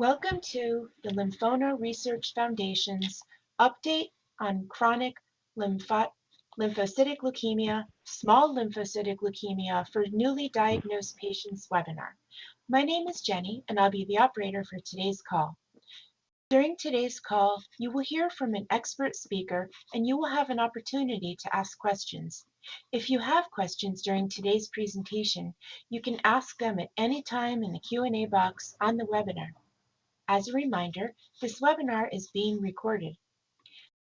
Welcome to the Lymphoma Research Foundation's update on chronic lymphocytic leukemia, small lymphocytic leukemia for newly diagnosed patients webinar. My name is Jenny, and I'll be the operator for today's call. During today's call, you will hear from an expert speaker, and you will have an opportunity to ask questions. If you have questions during today's presentation, you can ask them at any time in the Q&A box on the webinar. As a reminder, this webinar is being recorded.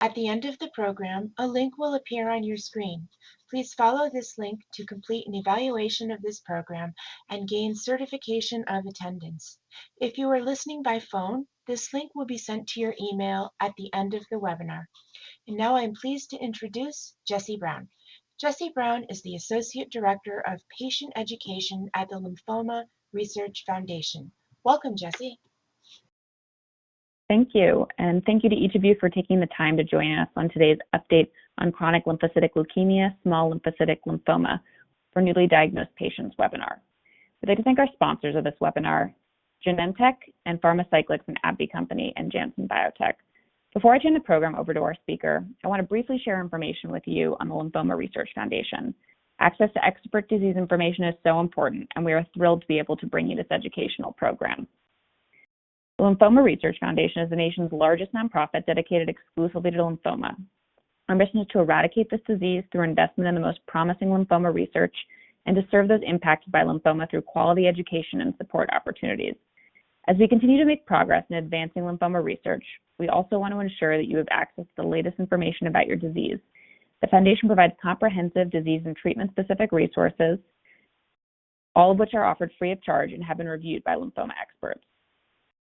At the end of the program, a link will appear on your screen. Please follow this link to complete an evaluation of this program and gain certification of attendance. If you are listening by phone, this link will be sent to your email at the end of the webinar. And now I'm pleased to introduce Jessie Brown. Jessie Brown is the Associate Director of Patient Education at the Lymphoma Research Foundation. Welcome, Jessie. Thank you, and thank you to each of you for taking the time to join us on today's update on chronic lymphocytic leukemia, small lymphocytic lymphoma for newly diagnosed patients webinar. We'd like to thank our sponsors of this webinar, Genentech and Pharmacyclics and AbbVie Company and Janssen Biotech. Before I turn the program over to our speaker, I want to briefly share information with you on the Lymphoma Research Foundation. Access to expert disease information is so important, and we are thrilled to be able to bring you this educational program. The Lymphoma Research Foundation is the nation's largest nonprofit dedicated exclusively to lymphoma. Our mission is to eradicate this disease through investment in the most promising lymphoma research and to serve those impacted by lymphoma through quality education and support opportunities. As we continue to make progress in advancing lymphoma research, we also want to ensure that you have access to the latest information about your disease. The Foundation provides comprehensive disease and treatment-specific resources, all of which are offered free of charge and have been reviewed by lymphoma experts.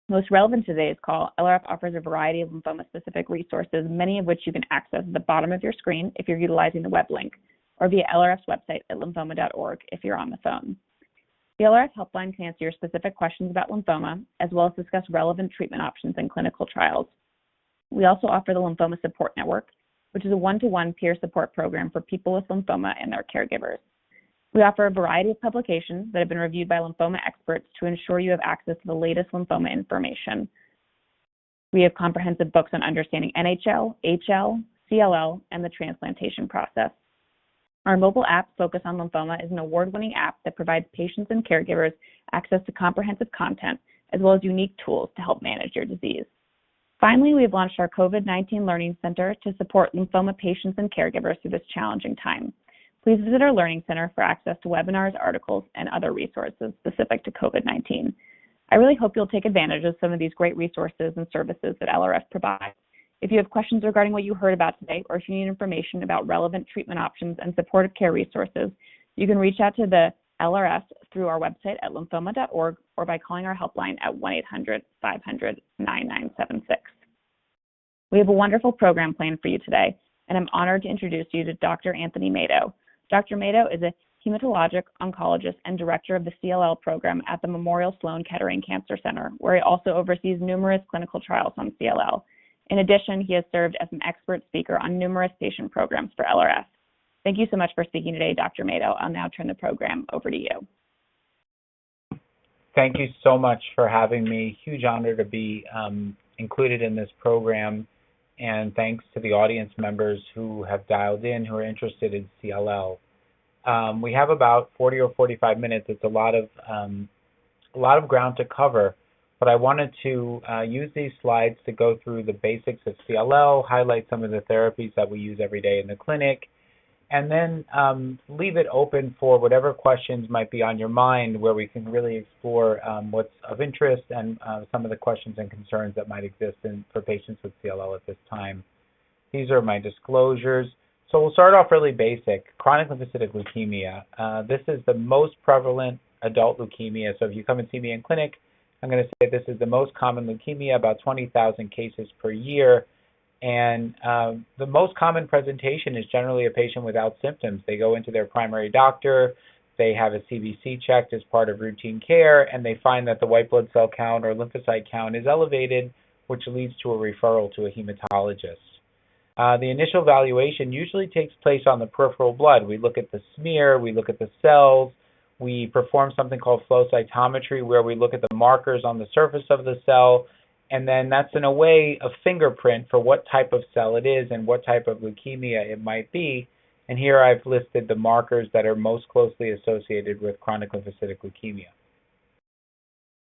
Most relevant to today's call, LRF offers a variety of lymphoma-specific resources, many of which you can access at the bottom of your screen if you're utilizing the web link, or via LRF's website at lymphoma.org if you're on the phone. The LRF helpline can answer your specific questions about lymphoma, as well as discuss relevant treatment options and clinical trials. We also offer the Lymphoma Support Network, which is a one-to-one peer support program for people with lymphoma and their caregivers. We offer a variety of publications that have been reviewed by lymphoma experts to ensure you have access to the latest lymphoma information. We have comprehensive books on understanding NHL, HL, CLL, and the transplantation process. Our mobile app, Focus on Lymphoma, is an award-winning app that provides patients and caregivers access to comprehensive content, as well as unique tools to help manage your disease. Finally, we have launched our COVID-19 Learning Center to support lymphoma patients and caregivers through this challenging time. Please visit our Learning Center for access to webinars, articles, and other resources specific to COVID-19. I really hope you'll take advantage of some of these great resources and services that LRF provides. If you have questions regarding what you heard about today, or if you need information about relevant treatment options and supportive care resources, you can reach out to the LRF through our website at lymphoma.org or by calling our helpline at 1-800-500-9976. We have a wonderful program planned for you today, and I'm honored to introduce you to Dr. Anthony Mato. Dr. Mato is a hematologic oncologist and director of the CLL program at the Memorial Sloan Kettering Cancer Center, where he also oversees numerous clinical trials on CLL. In addition, he has served as an expert speaker on numerous patient programs for LRF. Thank you so much for speaking today, Dr. Mato. I'll now turn the program over to you. Thank you so much for having me. Huge honor to be included in this program. And thanks to the audience members who have dialed in, who are interested in CLL. We have about 40 or 45 minutes. It's a lot of ground to cover, but I wanted to use these slides to go through the basics of CLL, highlight some of the therapies that we use every day in the clinic, and then leave it open for whatever questions might be on your mind, where we can really explore what's of interest and some of the questions and concerns that might exist for patients with CLL at this time. These are my disclosures. So we'll start off really basic. Chronic lymphocytic leukemia. This is the most prevalent adult leukemia. So if you come and see me in clinic, I'm going to say this is the most common leukemia, about 20,000 cases per year. And the most common presentation is generally a patient without symptoms. They go into their primary doctor, they have a CBC checked as part of routine care, and they find that the white blood cell count or lymphocyte count is elevated, which leads to a referral to a hematologist. The initial evaluation usually takes place on the peripheral blood. We look at the smear, we look at the cells, We perform something called flow cytometry, where we look at the markers on the surface of the cell, and then that's in a way a fingerprint for what type of cell it is and what type of leukemia it might be. And here I've listed the markers that are most closely associated with chronic lymphocytic leukemia.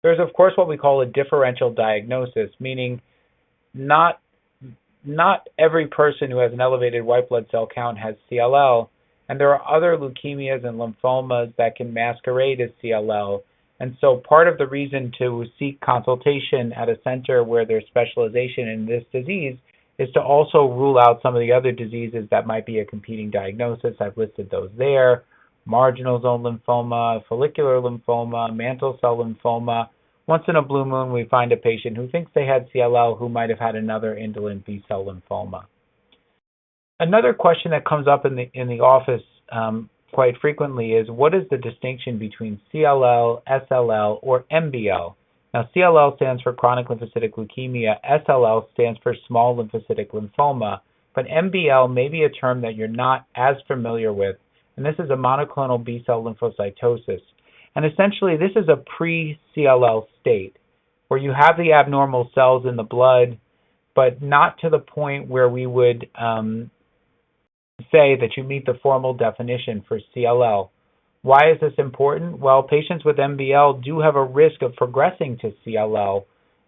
There's, of course, what we call a differential diagnosis, meaning not every person who has an elevated white blood cell count has CLL, and there are other leukemias and lymphomas that can masquerade as CLL. And so part of the reason to seek consultation at a center where there's specialization in this disease is to also rule out some of the other diseases that might be a competing diagnosis. I've listed those there: marginal zone lymphoma, follicular lymphoma, mantle cell lymphoma. Once in a blue moon, we find a patient who thinks they had CLL who might have had another indolent B-cell lymphoma. Another question that comes up in the office quite frequently is, what is the distinction between CLL, SLL, or MBL? Now, CLL stands for chronic lymphocytic leukemia, SLL stands for small lymphocytic lymphoma, but MBL may be a term that you're not as familiar with, and this is a monoclonal B-cell lymphocytosis. And essentially, this is a pre-CLL state where you have the abnormal cells in the blood, but not to the point where we would say that you meet the formal definition for CLL. Why is this important? Well, patients with MBL do have a risk of progressing to CLL,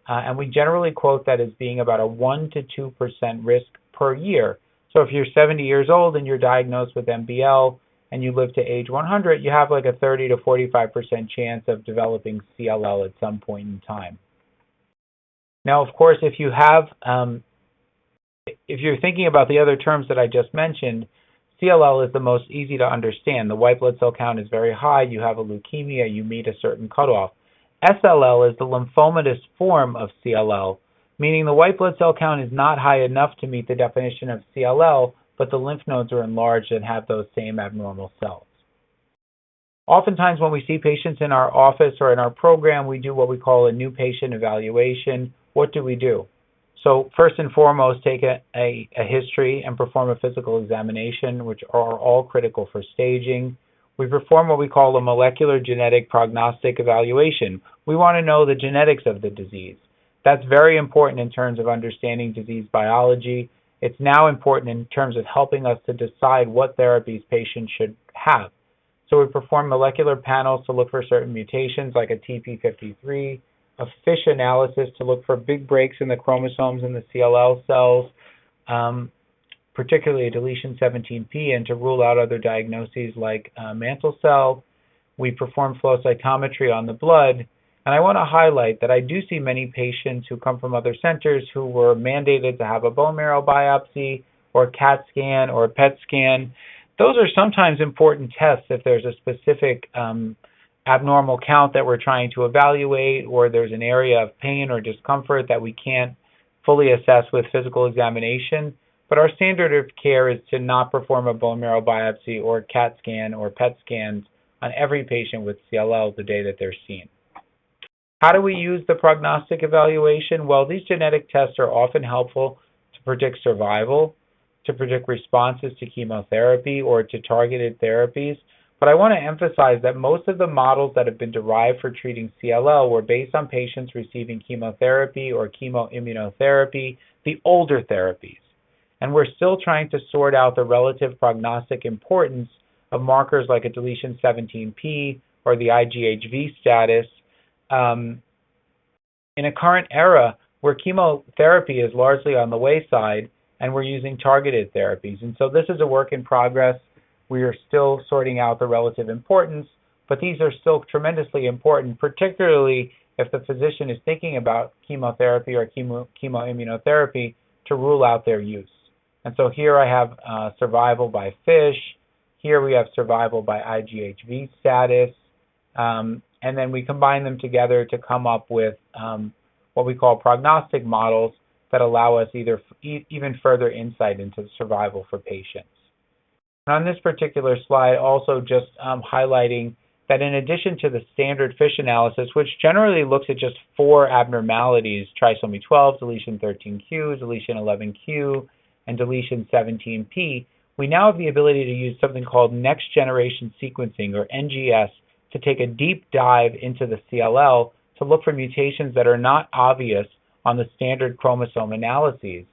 and we generally quote that as being about a 1 to 2% risk per year. So if you're 70 years old and you're diagnosed with MBL and you live to age 100, you have like a 30 to 45% chance of developing CLL at some point in time. Now, of course, if you have if you're thinking about the other terms that I just mentioned, CLL is the most easy to understand. The white blood cell count is very high. You have a leukemia. You meet a certain cutoff. SLL is the lymphomatous form of CLL, meaning the white blood cell count is not high enough to meet the definition of CLL, but the lymph nodes are enlarged and have those same abnormal cells. Oftentimes when we see patients in our office or in our program, we do what we call a new patient evaluation. What do we do? So first and foremost, take a history and perform a physical examination, which are all critical for staging. We perform what we call a molecular genetic prognostic evaluation. We want to know the genetics of the disease. That's very important in terms of understanding disease biology. It's now important in terms of helping us to decide what therapies patients should have. So we perform molecular panels to look for certain mutations like a TP53, a FISH analysis to look for big breaks in the chromosomes in the CLL cells, particularly a deletion 17p, and to rule out other diagnoses like mantle cell. We perform flow cytometry on the blood, and I want to highlight that I do see many patients who come from other centers who were mandated to have a bone marrow biopsy or a CAT scan or a PET scan. Those are sometimes important tests if there's a specific abnormal count that we're trying to evaluate, or there's an area of pain or discomfort that we can't fully assess with physical examination. But our standard of care is to not perform a bone marrow biopsy or CAT scan or PET scans on every patient with CLL the day that they're seen. How do we use the prognostic evaluation? Well, these genetic tests are often helpful to predict survival, to predict responses to chemotherapy or to targeted therapies. But I want to emphasize that most of the models that have been derived for treating CLL were based on patients receiving chemotherapy or chemoimmunotherapy, the older therapies. And we're still trying to sort out the relative prognostic importance of markers like a deletion 17p or the IGHV status in a current era where chemotherapy is largely on the wayside and we're using targeted therapies. And so this is a work in progress. We are still sorting out the relative importance, but these are still tremendously important, particularly if the physician is thinking about chemotherapy or chemoimmunotherapy to rule out their use. And so here I have survival by FISH. Here we have survival by IGHV status. And then we combine them together to come up with what we call prognostic models that allow us even further insight into survival for patients. And on this particular slide, also just highlighting that in addition to the standard FISH analysis, which generally looks at just 4 abnormalities, trisomy 12, deletion 13q, deletion 11q, and deletion 17p, we now have the ability to use something called next generation sequencing, or NGS, to take a deep dive into the CLL to look for mutations that are not obvious on the standard chromosome analyses.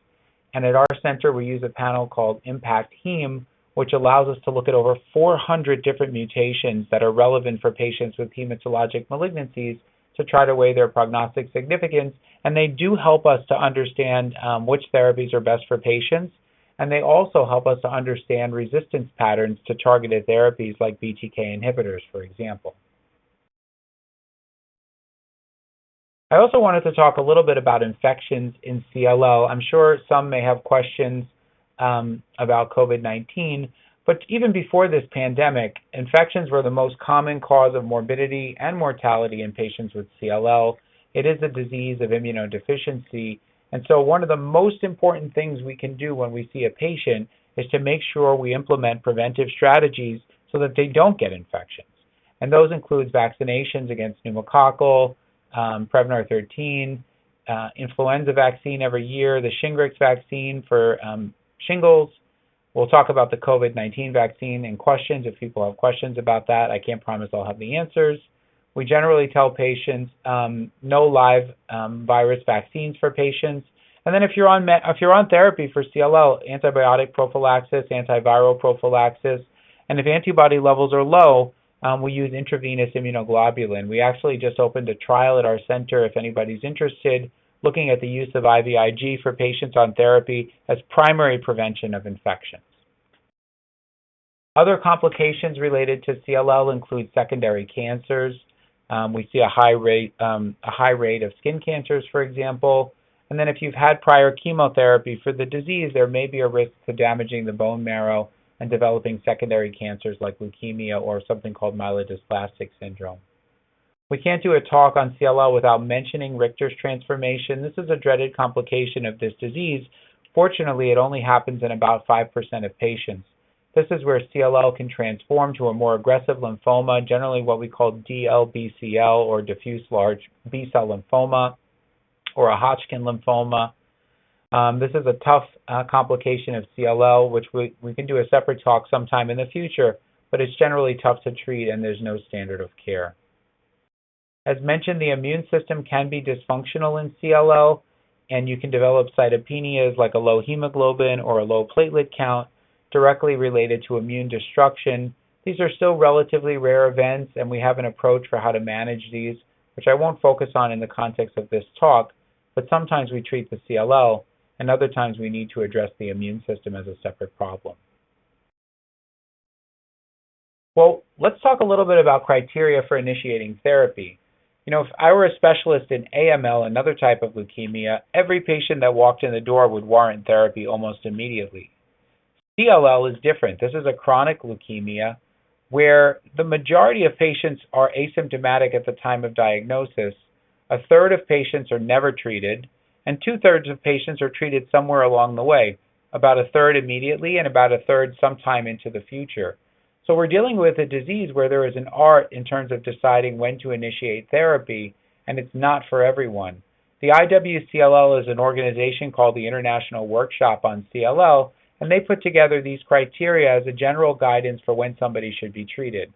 And at our center, we use a panel called Impact Heme, which allows us to look at over 400 different mutations that are relevant for patients with hematologic malignancies to try to weigh their prognostic significance. And they do help us to understand which therapies are best for patients. And they also help us to understand resistance patterns to targeted therapies like BTK inhibitors, for example. I also wanted to talk a little bit about infections in CLL. I'm sure some may have questions about COVID-19, but even before this pandemic, infections were the most common cause of morbidity and mortality in patients with CLL. It is a disease of immunodeficiency, and so one of the most important things we can do when we see a patient is to make sure we implement preventive strategies so that they don't get infections. And those include vaccinations against pneumococcal, Prevnar 13, influenza vaccine every year, the Shingrix vaccine for shingles. We'll talk about the COVID-19 vaccine in questions if people have questions about that. I can't promise I'll have the answers. We generally tell patients no live virus vaccines for patients. And then if you're on therapy for CLL, antibiotic prophylaxis, antiviral prophylaxis, and if antibody levels are low, we use intravenous immunoglobulin. We actually just opened a trial at our center, if anybody's interested, looking at the use of IVIG for patients on therapy as primary prevention of infections. Other complications related to CLL include secondary cancers. We see a high rate of skin cancers, for example. And then if you've had prior chemotherapy for the disease, there may be a risk to damaging the bone marrow and developing secondary cancers like leukemia or something called myelodysplastic syndrome. We can't do a talk on CLL without mentioning Richter's transformation. This is a dreaded complication of this disease. Fortunately, it only happens in about 5% of patients. This is where CLL can transform to a more aggressive lymphoma, generally what we call DLBCL or diffuse large B-cell lymphoma or a Hodgkin lymphoma. This is a tough complication of CLL, which we can do a separate talk sometime in the future, but it's generally tough to treat and there's no standard of care. As mentioned, the immune system can be dysfunctional in CLL, and you can develop cytopenias like a low hemoglobin or a low platelet count directly related to immune destruction. These are still relatively rare events, and we have an approach for how to manage these, which I won't focus on in the context of this talk, but sometimes we treat the CLL, and other times we need to address the immune system as a separate problem. Well, let's talk a little bit about criteria for initiating therapy. You know, if I were a specialist in AML, another type of leukemia, every patient that walked in the door would warrant therapy almost immediately. CLL is different. This is a chronic leukemia where the majority of patients are asymptomatic at the time of diagnosis. A third of patients are never treated, and 2/3 of patients are treated somewhere along the way, about a third immediately and about a third sometime into the future. So we're dealing with a disease where there is an art in terms of deciding when to initiate therapy, and it's not for everyone. The IWCLL is an organization called the International Workshop on CLL, and they put together these criteria as a general guidance for when somebody should be treated.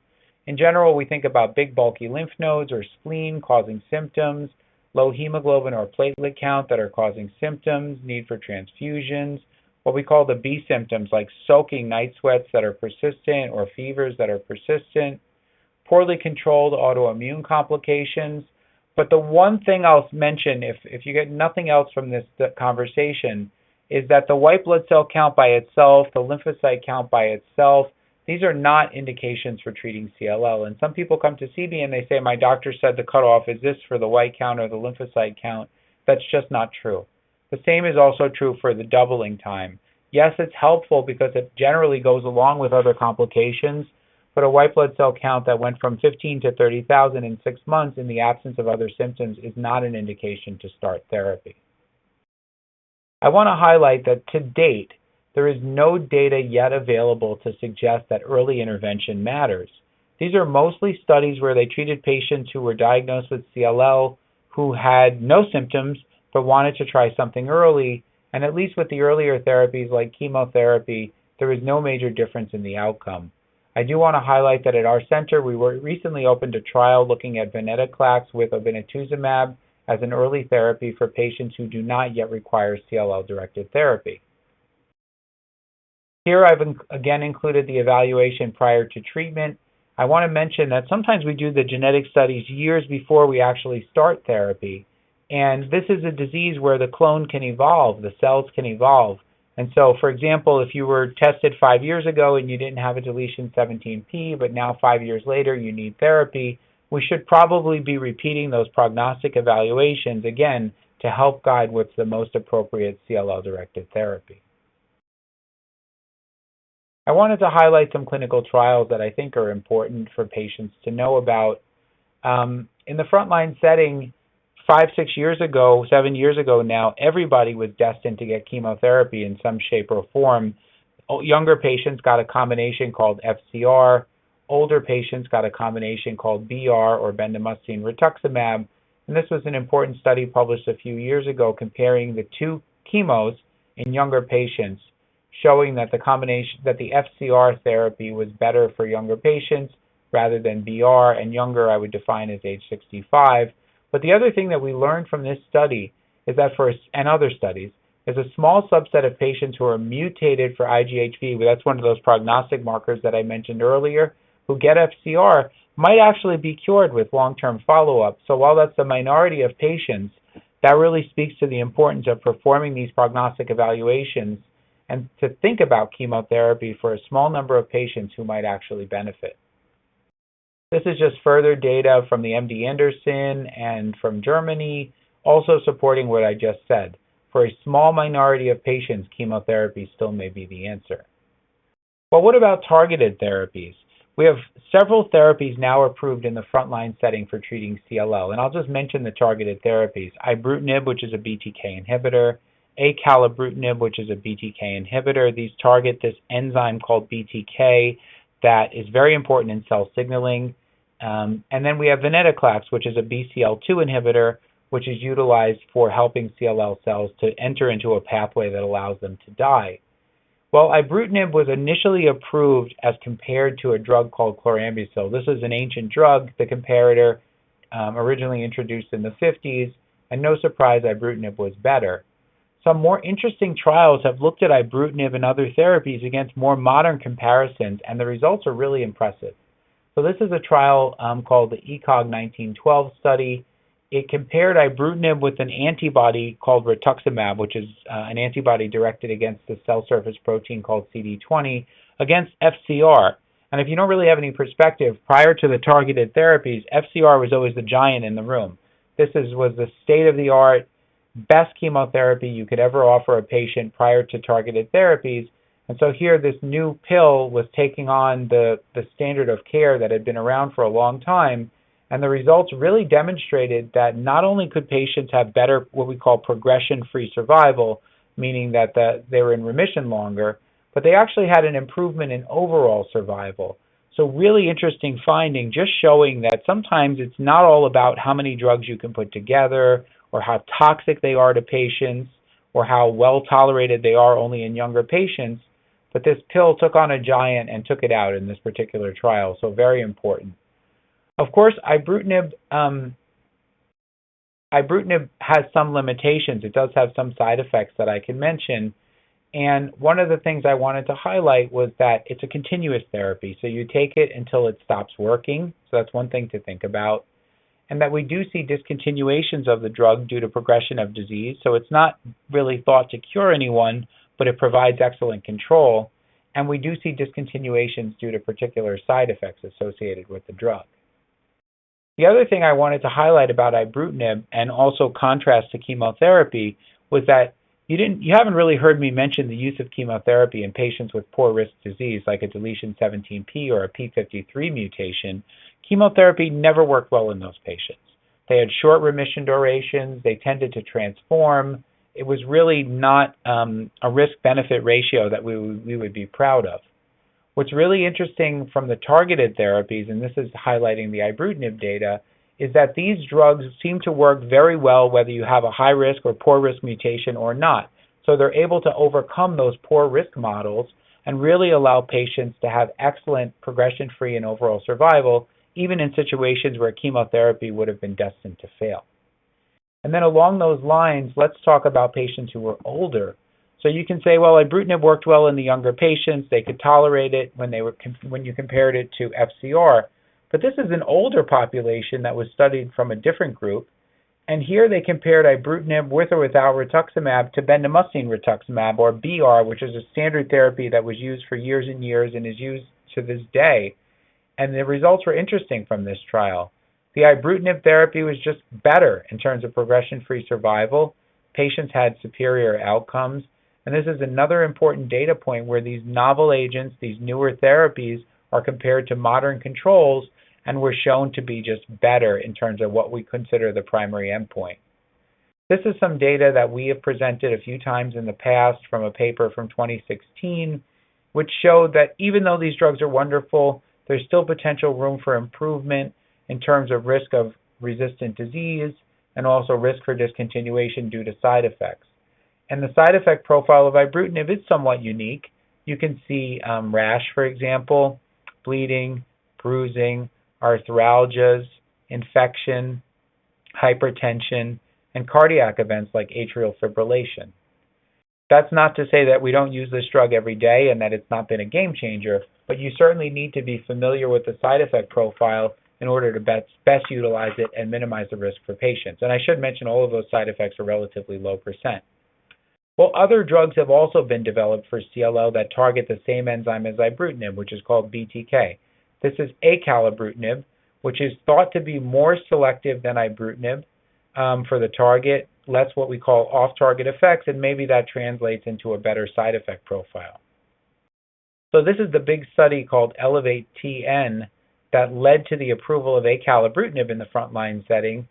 In general, we think about big bulky lymph nodes or spleen causing symptoms, low hemoglobin or platelet count that are causing symptoms, need for transfusions, what we call the B symptoms like soaking night sweats that are persistent or fevers that are persistent, poorly controlled autoimmune complications. But the one thing I'll mention, if you get nothing else from this conversation, is that the white blood cell count by itself, the lymphocyte count by itself, these are not indications for treating CLL. And some people come to see me and they say, my doctor said the cutoff is this for the white count or the lymphocyte count. That's just not true. The same is also true for the doubling time. Yes, it's helpful because it generally goes along with other complications, but a white blood cell count that went from 15 to 30,000 in 6 months in the absence of other symptoms is not an indication to start therapy. I want to highlight that to date, there is no data yet available to suggest that early intervention matters. These are mostly studies where they treated patients who were diagnosed with CLL who had no symptoms but wanted to try something early, and at least with the earlier therapies like chemotherapy, there is no major difference in the outcome. I do want to highlight that at our center, we recently opened a trial looking at venetoclax with obinutuzumab as an early therapy for patients who do not yet require CLL-directed therapy. Here I've again included the evaluation prior to treatment. I want to mention that sometimes we do the genetic studies years before we actually start therapy. And this is a disease where the clone can evolve, the cells can evolve. And so, for example, if you were tested 5 years ago and you didn't have a deletion 17p, but now 5 years later you need therapy, we should probably be repeating those prognostic evaluations again to help guide what's the most appropriate CLL-directed therapy. I wanted to highlight some clinical trials that I think are important for patients to know about. In the frontline setting, 5, 6 years ago, 7 years ago now, everybody was destined to get chemotherapy in some shape or form. Younger patients got a combination called FCR. Older patients got a combination called BR or bendamustine rituximab. And this was an important study published a few years ago comparing the two chemos in younger patients, showing that the combination, that the FCR therapy was better for younger patients rather than BR, and younger I would define as age 65. But the other thing that we learned from this study is that and other studies, is a small subset of patients who are mutated for IGHV, that's one of those prognostic markers that I mentioned earlier, who get FCR, might actually be cured with long-term follow-up. So while that's the minority of patients, that really speaks to the importance of performing these prognostic evaluations and to think about chemotherapy for a small number of patients who might actually benefit. This is just further data from the MD Anderson and from Germany, also supporting what I just said. For a small minority of patients, chemotherapy still may be the answer. Well, what about targeted therapies? We have several therapies now approved in the frontline setting for treating CLL, and I'll just mention the targeted therapies. Ibrutinib, which is a BTK inhibitor, acalabrutinib, which is a BTK inhibitor. These target this enzyme called BTK that is very important in cell signaling. And then we have venetoclax, which is a BCL2 inhibitor, which is utilized for helping CLL cells to enter into a pathway that allows them to die. Well, ibrutinib was initially approved as compared to a drug called chlorambucil. This is an ancient drug, the comparator, originally introduced in the 50s, and no surprise, ibrutinib was better. Some more interesting trials have looked at ibrutinib and other therapies against more modern comparisons, and the results are really impressive. So this is a trial called the ECOG 1912 study. It compared ibrutinib with an antibody called rituximab, which is an antibody directed against the cell surface protein called CD20, against FCR. And if you don't really have any perspective, prior to the targeted therapies, FCR was always the giant in the room. This was the state-of-the-art, best chemotherapy you could ever offer a patient prior to targeted therapies. And so here this new pill was taking on the standard of care that had been around for a long time, and the results really demonstrated that not only could patients have better what we call progression-free survival, meaning that they were in remission longer, but they actually had an improvement in overall survival. So really interesting finding, just showing that sometimes it's not all about how many drugs you can put together or how toxic they are to patients or how well tolerated they are only in younger patients, but this pill took on a giant and took it out in this particular trial, so very important. Of course, ibrutinib has some limitations. It does have some side effects that I can mention. And one of the things I wanted to highlight was that it's a continuous therapy. So you take it until it stops working. So that's one thing to think about. And that we do see discontinuations of the drug due to progression of disease. So it's not really thought to cure anyone, but it provides excellent control. And we do see discontinuations due to particular side effects associated with the drug. The other thing I wanted to highlight about ibrutinib and also contrast to chemotherapy was that you haven't really heard me mention the use of chemotherapy in patients with poor risk disease like a deletion 17p or a p53 mutation. Chemotherapy never worked well in those patients. They had short remission durations, they tended to transform. It was really not a risk-benefit ratio that we would be proud of. What's really interesting from the targeted therapies, and this is highlighting the ibrutinib data, is that these drugs seem to work very well whether you have a high risk or poor risk mutation or not. So they're able to overcome those poor risk models and really allow patients to have excellent progression-free and overall survival, even in situations where chemotherapy would have been destined to fail. And then along those lines, let's talk about patients who were older. So you can say, well, ibrutinib worked well in the younger patients. They could tolerate it when you compared it to FCR. But this is an older population that was studied from a different group. And here they compared ibrutinib with or without rituximab to bendamustine rituximab, or BR, which is a standard therapy that was used for years and years and is used to this day. And the results were interesting from this trial. The ibrutinib therapy was just better in terms of progression-free survival. Patients had superior outcomes. And this is another important data point where these novel agents, these newer therapies, are compared to modern controls and were shown to be just better in terms of what we consider the primary endpoint. This is some data that we have presented a few times in the past from a paper from 2016, which showed that even though these drugs are wonderful, there's still potential room for improvement in terms of risk of resistant disease and also risk for discontinuation due to side effects. And the side effect profile of ibrutinib is somewhat unique. You can see rash, for example, bleeding, bruising, arthralgias, infection, hypertension, and cardiac events like atrial fibrillation. That's not to say that we don't use this drug every day and that it's not been a game changer, but you certainly need to be familiar with the side effect profile in order to best utilize it and minimize the risk for patients. And I should mention all of those side effects are relatively low %. Well, other drugs have also been developed for CLL that target the same enzyme as ibrutinib, which is called BTK. This is acalabrutinib, which is thought to be more selective than ibrutinib for the target, less what we call off-target effects, and maybe that translates into a better side effect profile. So this is the big study called ELEVATE-TN that led to the approval of acalabrutinib in the frontline setting.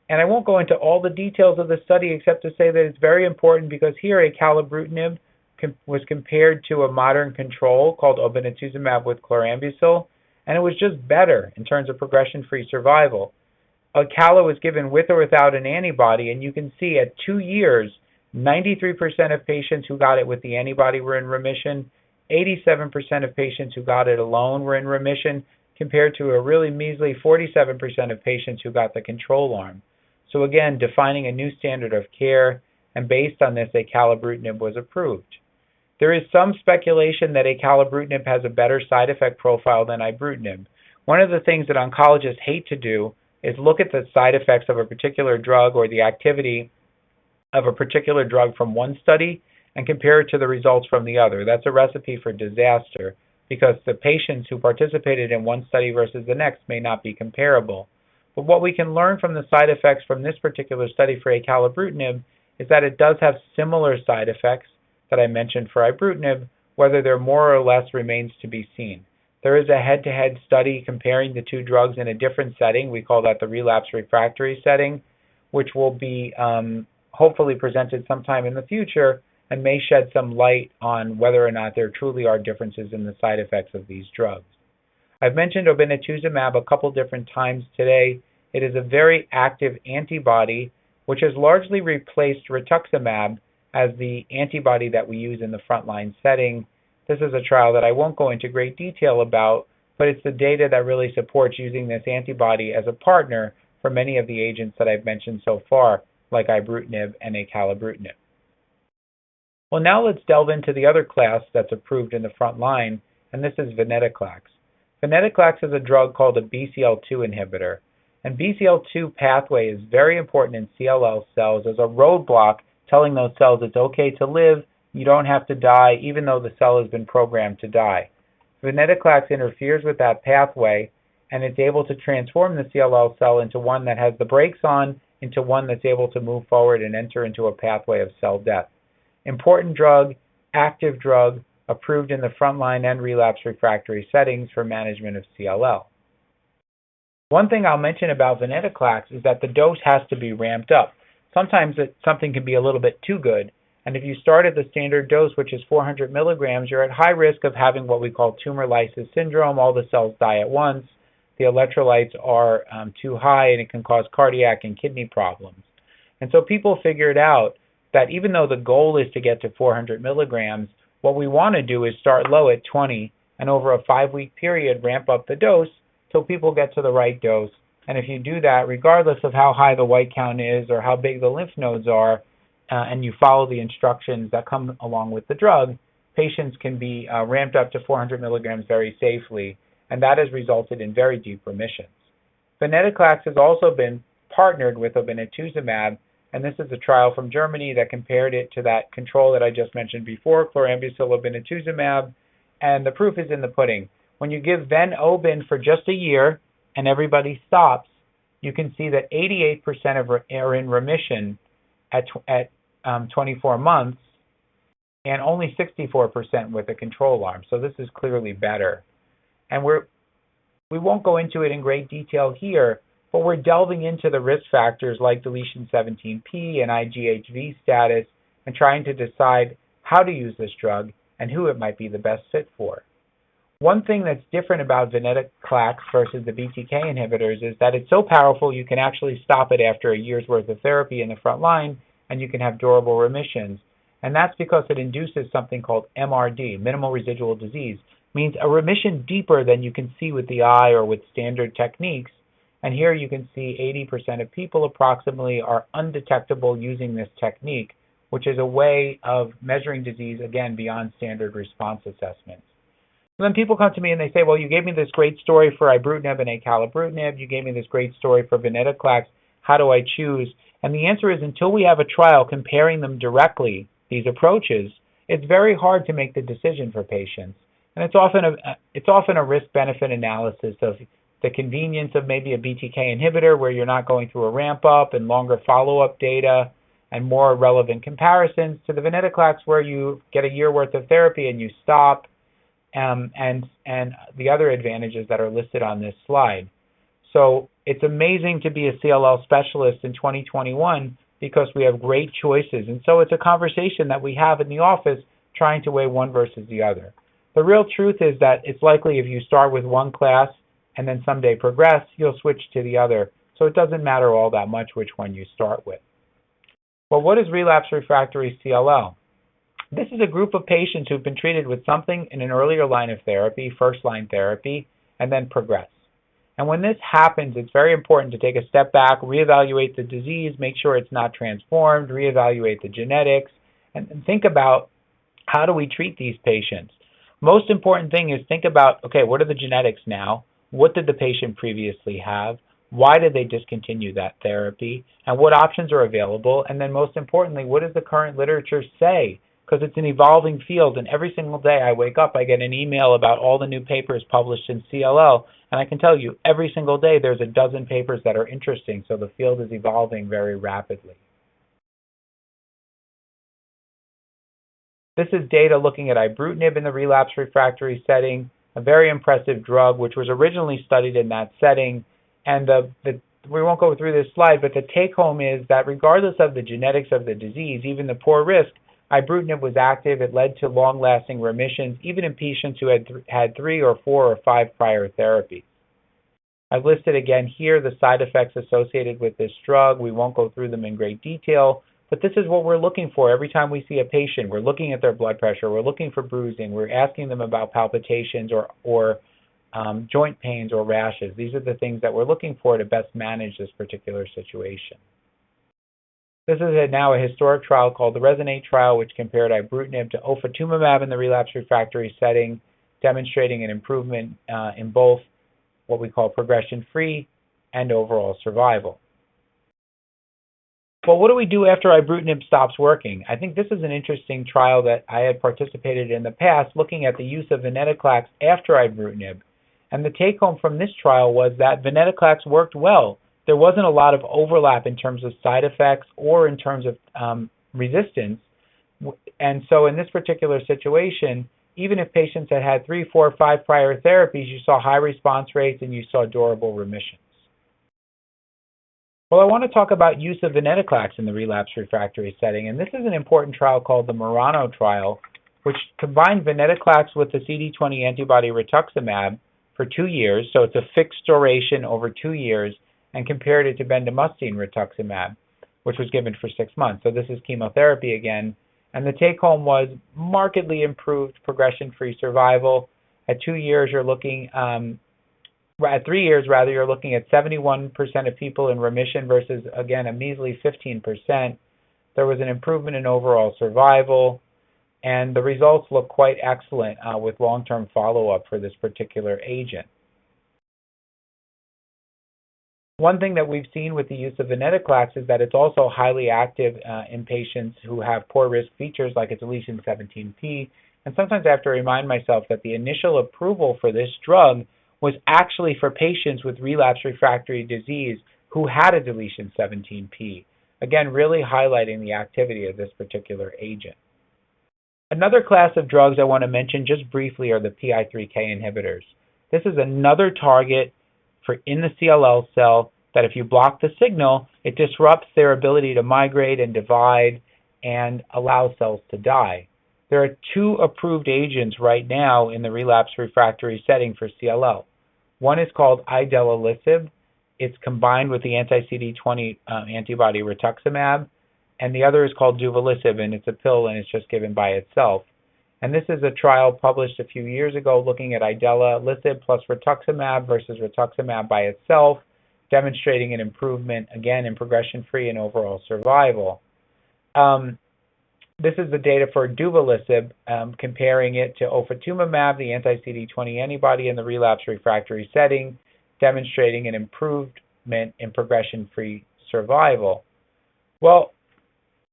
And I won't go into all the details of the study except to say that it's very important because here acalabrutinib was compared to a modern control called obinutuzumab with chlorambucil, and it was just better in terms of progression-free survival. Acala was given with or without an antibody, and you can see at 2 years, 93% of patients who got it with the antibody were in remission, 87% of patients who got it alone were in remission, compared to a really measly 47% of patients who got the control arm. So again, defining a new standard of care, and based on this, acalabrutinib was approved. There is some speculation that acalabrutinib has a better side effect profile than ibrutinib. One of the things that oncologists hate to do is look at the side effects of a particular drug or the activity of a particular drug from one study and compare it to the results from the other. That's a recipe for disaster because the patients who participated in one study versus the next may not be comparable. But what we can learn from the side effects from this particular study for acalabrutinib is that it does have similar side effects that I mentioned for ibrutinib. Whether they're more or less remains to be seen. There is a head-to-head study comparing the two drugs in a different setting. We call that the relapsed refractory setting, which will be hopefully presented sometime in the future and may shed some light on whether or not there truly are differences in the side effects of these drugs. I've mentioned obinutuzumab a couple different times today. It is a very active antibody which has largely replaced rituximab as the antibody that we use in the frontline setting. This is a trial that I won't go into great detail about, but it's the data that really supports using this antibody as a partner for many of the agents that I've mentioned so far, like ibrutinib and acalabrutinib. Well, now let's delve into the other class that's approved in the front line, and this is venetoclax. Venetoclax is a drug called a BCL2 inhibitor, and BCL2 pathway is very important in CLL cells as a roadblock telling those cells it's okay to live, you don't have to die, even though the cell has been programmed to die. Venetoclax interferes with that pathway, and it's able to transform the CLL cell into one that has the brakes on, into one that's able to move forward and enter into a pathway of cell death. Important drug, active drug, approved in the frontline and relapse refractory settings for management of CLL. One thing I'll mention about venetoclax is that the dose has to be ramped up. Sometimes something can be a little bit too good, and if you start at the standard dose, which is 400 milligrams, you're at high risk of having what we call tumor lysis syndrome. All the cells die at once. The electrolytes are too high, and it can cause cardiac and kidney problems. And so people figured out that even though the goal is to get to 400 milligrams, What we want to do is start low at 20 and over a 5-week period ramp up the dose till people get to the right dose. And if you do that, regardless of how high the white count is or how big the lymph nodes are, and you follow the instructions that come along with the drug, patients can be ramped up to 400 milligrams very safely, and that has resulted in very deep remissions. Venetoclax has also been partnered with obinutuzumab, and this is a trial from Germany that compared it to that control that I just mentioned before, chlorambucil obinutuzumab, and the proof is in the pudding. When you give ven-obin for just a year and everybody stops, you can see that 88% are in remission at 24 months, and only 64% with a control arm. So this is clearly better. And we won't go into it in great detail here, but we're delving into the risk factors like deletion 17p and IGHV status and trying to decide how to use this drug and who it might be the best fit for. One thing that's different about venetoclax versus the BTK inhibitors is that it's so powerful you can actually stop it after a year's worth of therapy in the front line and you can have durable remissions. And that's because it induces something called MRD, minimal residual disease, means a remission deeper than you can see with the eye or with standard techniques. And here you can see 80% of people approximately are undetectable using this technique, which is a way of measuring disease, again, beyond standard response assessments. So then people come to me and they say, well, you gave me this great story for ibrutinib and acalabrutinib. You gave me this great story for venetoclax. How do I choose? And the answer is until we have a trial comparing them directly, these approaches, it's very hard to make the decision for patients. And it's often a risk-benefit analysis of the convenience of maybe a BTK inhibitor where you're not going through a ramp-up and longer follow-up data and more relevant comparisons to the venetoclax where you get a year worth of therapy and you stop, and the other advantages that are listed on this slide. So it's amazing to be a CLL specialist in 2021 because we have great choices. And so it's a conversation that we have in the office trying to weigh one versus the other. The real truth is that it's likely if you start with one class and then someday progress, you'll switch to the other. So it doesn't matter all that much which one you start with. Well, what is relapsed refractory CLL? This is a group of patients who've been treated with something in an earlier line of therapy, first-line therapy, and then progress. And when this happens, it's very important to take a step back, reevaluate the disease, make sure it's not transformed, reevaluate the genetics, and think about how do we treat these patients. Most important thing is think about, okay, what are the genetics now? What did the patient previously have? Why did they discontinue that therapy? And what options are available? And then most importantly, what does the current literature say? Because it's an evolving field, and every single day I wake up, I get an email about all the new papers published in CLL, and I can tell you, every single day there's a dozen papers that are interesting, so the field is evolving very rapidly. This is data looking at ibrutinib in the relapsed refractory setting, a very impressive drug which was originally studied in that setting. And we won't go through this slide, but the take home is that regardless of the genetics of the disease, even the poor risk, ibrutinib was active. It led to long-lasting remissions, even in patients who had 3 or 4 or 5 prior therapies. I've listed again here the side effects associated with this drug. We won't go through them in great detail, but this is what we're looking for every time we see a patient. We're looking at their blood pressure. We're looking for bruising. We're asking them about palpitations or joint pains or rashes. These are the things that we're looking for to best manage this particular situation. This is now a historic trial called the RESONATE trial, which compared ibrutinib to ofatumumab in the relapsed refractory setting, demonstrating an improvement in both what we call progression-free and overall survival. Well, what do we do after ibrutinib stops working? I think this is an interesting trial that I had participated in the past, looking at the use of venetoclax after ibrutinib. And the take-home from this trial was that venetoclax worked well. There wasn't a lot of overlap in terms of side effects or in terms of resistance. And so in this particular situation, even if patients had 3, 4, 5 prior therapies, you saw high response rates and you saw durable remissions. Well, I want to talk about use of venetoclax in the relapsed refractory setting, and this is an important trial called the Murano trial, which combined venetoclax with the CD20 antibody rituximab for 2 years, so it's a fixed duration over 2 years, and compared it to bendamustine rituximab, which was given for 6 months. So this is chemotherapy again, And the take-home was markedly improved progression-free survival. At 2 years, you're looking, at 3 years rather, you're looking at 71% of people in remission versus, again, a measly 15%. There was an improvement in overall survival, and the results look quite excellent with long-term follow-up for this particular agent. One thing that we've seen with the use of venetoclax is that it's also highly active in patients who have poor risk features like a deletion 17p. And sometimes I have to remind myself that the initial approval for this drug was actually for patients with relapsed refractory disease who had a deletion 17p. Again, really highlighting the activity of this particular agent. Another class of drugs I want to mention just briefly are the PI3K inhibitors. This is another target in the CLL cell that if you block the signal, it disrupts their ability to migrate and divide and allow cells to die. There are 2 approved agents right now in the relapsed refractory setting for CLL. One is called idelalisib. It's combined with the anti-CD20 antibody rituximab, and the other is called duvelisib, and it's a pill and it's just given by itself. And this is a trial published a few years ago looking at idelalisib plus rituximab versus rituximab by itself, demonstrating an improvement, again, in progression-free and overall survival. This is the data for duvelisib, comparing it to ofatumumab, the anti-CD20 antibody in the relapsed refractory setting, demonstrating an improvement in progression-free survival. Well,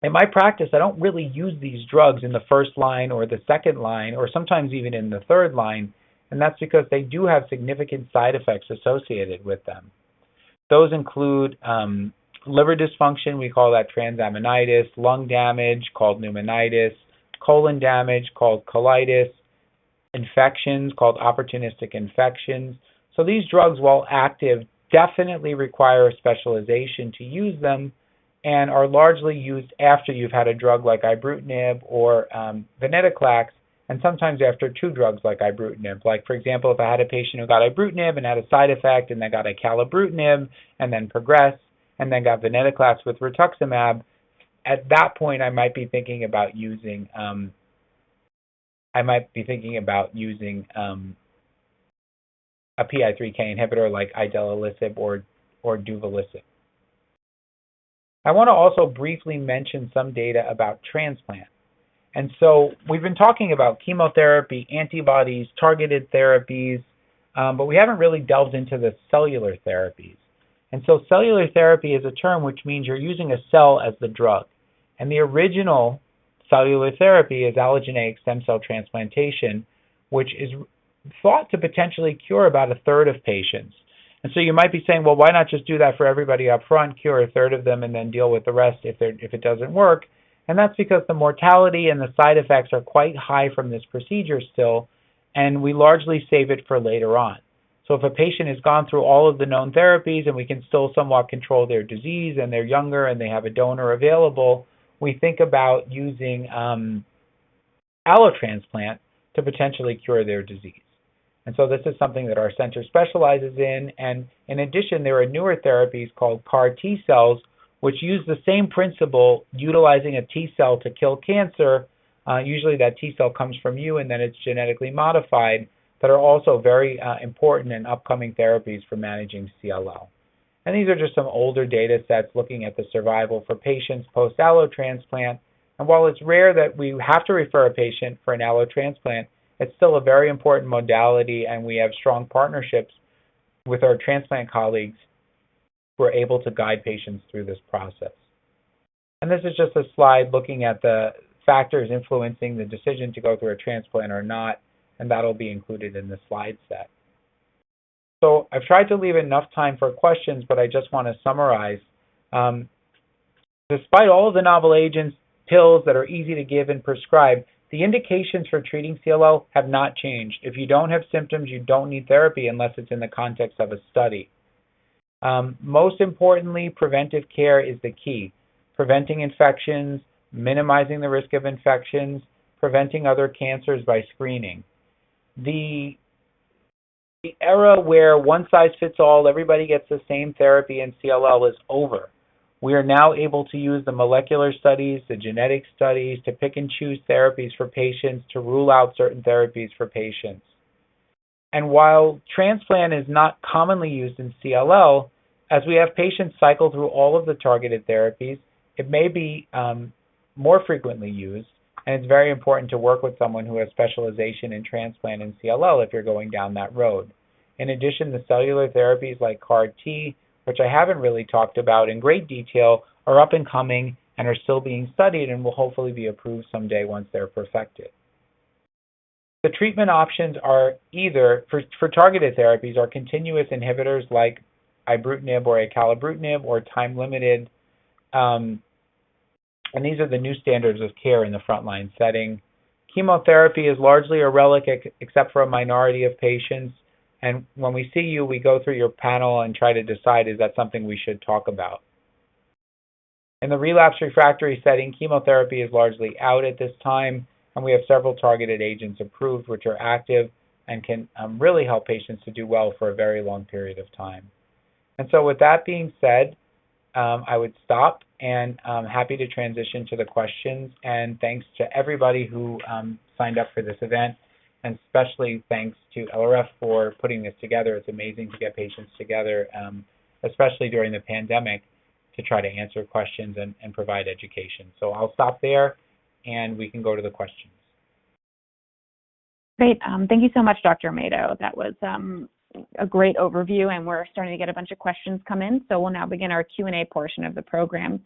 in my practice, I don't really use these drugs in the first line or the second line, or sometimes even in the third line, and that's because they do have significant side effects associated with them. Those include liver dysfunction, we call that transaminitis, lung damage, called pneumonitis, colon damage, called colitis, infections, called opportunistic infections. So these drugs, while active, definitely require a specialization to use them, and are largely used after you've had a drug like ibrutinib or venetoclax, and sometimes after 2 drugs like ibrutinib. Like, for example, if I had a patient who got ibrutinib and had a side effect, and then got acalabrutinib, and then progressed, and then got venetoclax with rituximab, at that point I might be thinking about using a PI3K inhibitor like idelalisib or duvelisib. I want to also briefly mention some data about transplant. And so we've been talking about chemotherapy, antibodies, targeted therapies, but we haven't really delved into the cellular therapies. And so cellular therapy is a term which means you're using a cell as the drug. And the original cellular therapy is allogeneic stem cell transplantation, which is thought to potentially cure about 1/3 of patients. And so you might be saying, well, why not just do that for everybody up front, cure 1/3 of them, and then deal with the rest if it doesn't work? And that's because the mortality and the side effects are quite high from this procedure still, and we largely save it for later on. So if a patient has gone through all of the known therapies and we can still somewhat control their disease and they're younger and they have a donor available, we think about using allotransplant to potentially cure their disease. And so this is something that our center specializes in. And in addition, there are newer therapies called CAR T cells, which use the same principle, utilizing a T cell to kill cancer. Usually that T cell comes from you and then it's genetically modified, that are also very important in upcoming therapies for managing CLL. And these are just some older data sets looking at the survival for patients post-allotransplant. And while it's rare that we have to refer a patient for an allotransplant, it's still a very important modality, and we have strong partnerships with our transplant colleagues who are able to guide patients through this process. And this is just a slide looking at the factors influencing the decision to go through a transplant or not, and that'll be included in the slide set. So I've tried to leave enough time for questions, but I just want to summarize. Despite all of the novel agents, pills that are easy to give and prescribe, the indications for treating CLL have not changed. If you don't have symptoms, you don't need therapy unless it's in the context of a study. Most importantly, preventive care is the key. Preventing infections, minimizing the risk of infections, preventing other cancers by screening. The era where one size fits all, everybody gets the same therapy in CLL is over. We are now able to use the molecular studies, the genetic studies to pick and choose therapies for patients, to rule out certain therapies for patients. And while transplant is not commonly used in CLL, as we have patients cycle through all of the targeted therapies, it may be more frequently used, and it's very important to work with someone who has specialization in transplant and CLL if you're going down that road. In addition, the cellular therapies like CAR-T, which I haven't really talked about in great detail, are up and coming and are still being studied and will hopefully be approved someday once they're perfected. The treatment options are either, for targeted therapies, are continuous inhibitors like ibrutinib or acalabrutinib, or time-limited, and these are the new standards of care in the frontline setting. Chemotherapy is largely a relic except for a minority of patients, and when we see you, we go through your panel and try to decide, is that something we should talk about? In the relapsed refractory setting, chemotherapy is largely out at this time, and we have several targeted agents approved which are active and can really help patients to do well for a very long period of time. And so with that being said, I would stop, and I'm happy to transition to the questions. And thanks to everybody who signed up for this event, and especially thanks to LRF for putting this together. It's amazing to get patients together, especially during the pandemic, to try to answer questions and provide education. So I'll stop there, and we can go to the questions. Great. Thank you so much, Dr. Amato. That was a great overview, and we're starting to get a bunch of questions come in. So we'll now begin our Q&A portion of the program.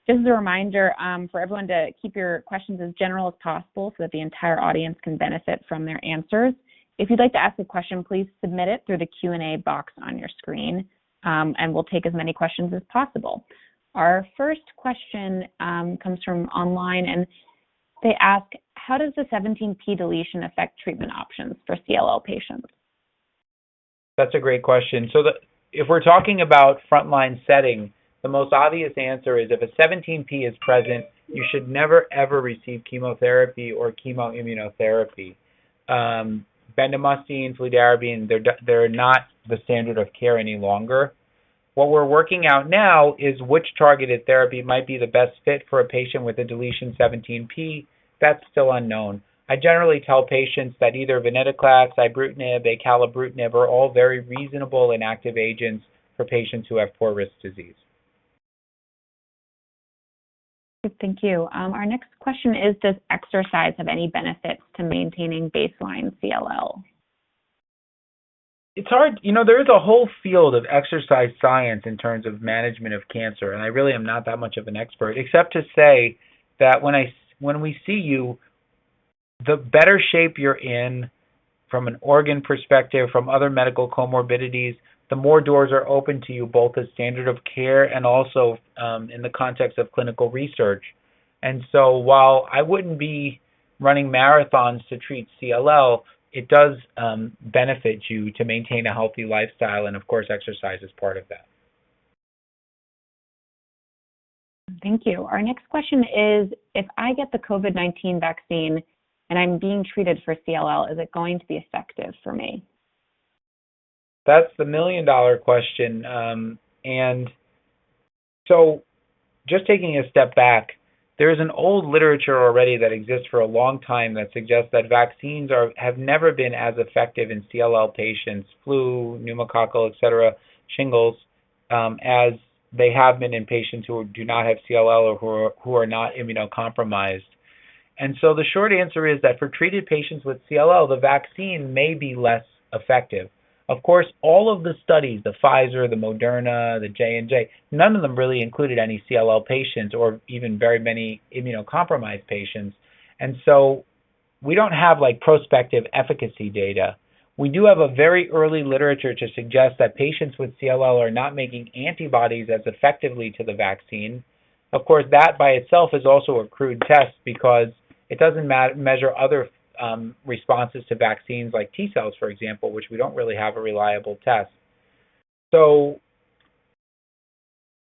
Just as a reminder for everyone to keep your questions as general as possible so that the entire audience can benefit from their answers. If you'd like to ask a question, please submit it through the Q&A box on your screen, and we'll take as many questions as possible. Our first question comes from online, and they ask, how does the 17p deletion affect treatment options for CLL patients? That's a great question. So if we're talking about frontline setting, the most obvious answer is if a 17p is present, you should never, ever receive chemotherapy or chemoimmunotherapy. Bendamustine, fludarabine, they're not the standard of care any longer. What we're working out now is which targeted therapy might be the best fit for a patient with a deletion 17p. That's still unknown. I generally tell patients that either venetoclax, ibrutinib, acalabrutinib are all very reasonable and active agents for patients who have poor risk disease. Thank you. Our next question is, does exercise have any benefits to maintaining baseline CLL? It's hard, there is a whole field of exercise science in terms of management of cancer, and I really am not that much of an expert, except to say that when we see you, the better shape you're in from an organ perspective, from other medical comorbidities, the more doors are open to you, both as standard of care and also in the context of clinical research. And so while I wouldn't be running marathons to treat CLL, it does benefit you to maintain a healthy lifestyle, and of course exercise is part of that. Thank you. Our next question is, if I get the COVID-19 vaccine and I'm being treated for CLL, is it going to be effective for me? That's the million-dollar question. And so just taking a step back, there's an old literature already that exists for a long time that suggests that vaccines have never been as effective in CLL patients, flu, pneumococcal, etc., shingles, as they have been in patients who do not have CLL or who are not immunocompromised. And so the short answer is that for treated patients with CLL, the vaccine may be less effective. Of course, all of the studies, the Pfizer, the Moderna, the J&J, none of them really included any CLL patients or even very many immunocompromised patients. And so we don't have prospective efficacy data. We do have a very early literature to suggest that patients with CLL are not making antibodies as effectively to the vaccine. Of course, that by itself is also a crude test because it doesn't measure other responses to vaccines like T cells, for example, which we don't really have a reliable test. So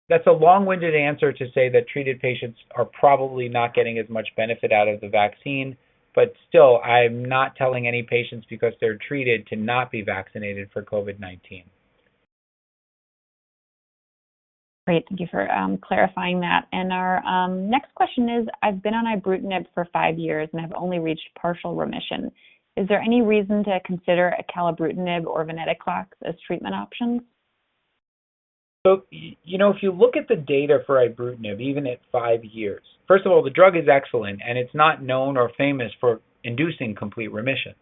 that's a long-winded answer to say that treated patients are probably not getting as much benefit out of the vaccine, but still, I'm not telling any patients because they're treated to not be vaccinated for COVID-19. Great, thank you for clarifying that. And our next question is, I've been on ibrutinib for 5 years and have only reached partial remission. Is there any reason to consider acalabrutinib or venetoclax as treatment options? So, if you look at the data for ibrutinib, even at 5 years, first of all, the drug is excellent, and it's not known or famous for inducing complete remissions.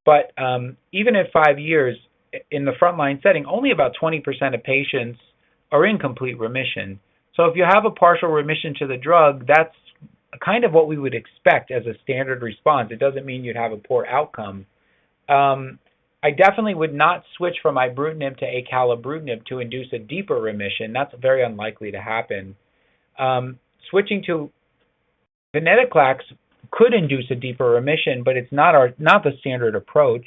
But even at 5 years, in the frontline setting, only about 20% of patients are in complete remission. So if you have a partial remission to the drug, that's kind of what we would expect as a standard response. It doesn't mean you'd have a poor outcome. I definitely would not switch from ibrutinib to acalabrutinib to induce a deeper remission. That's very unlikely to happen. Switching to venetoclax could induce a deeper remission, but it's not the standard approach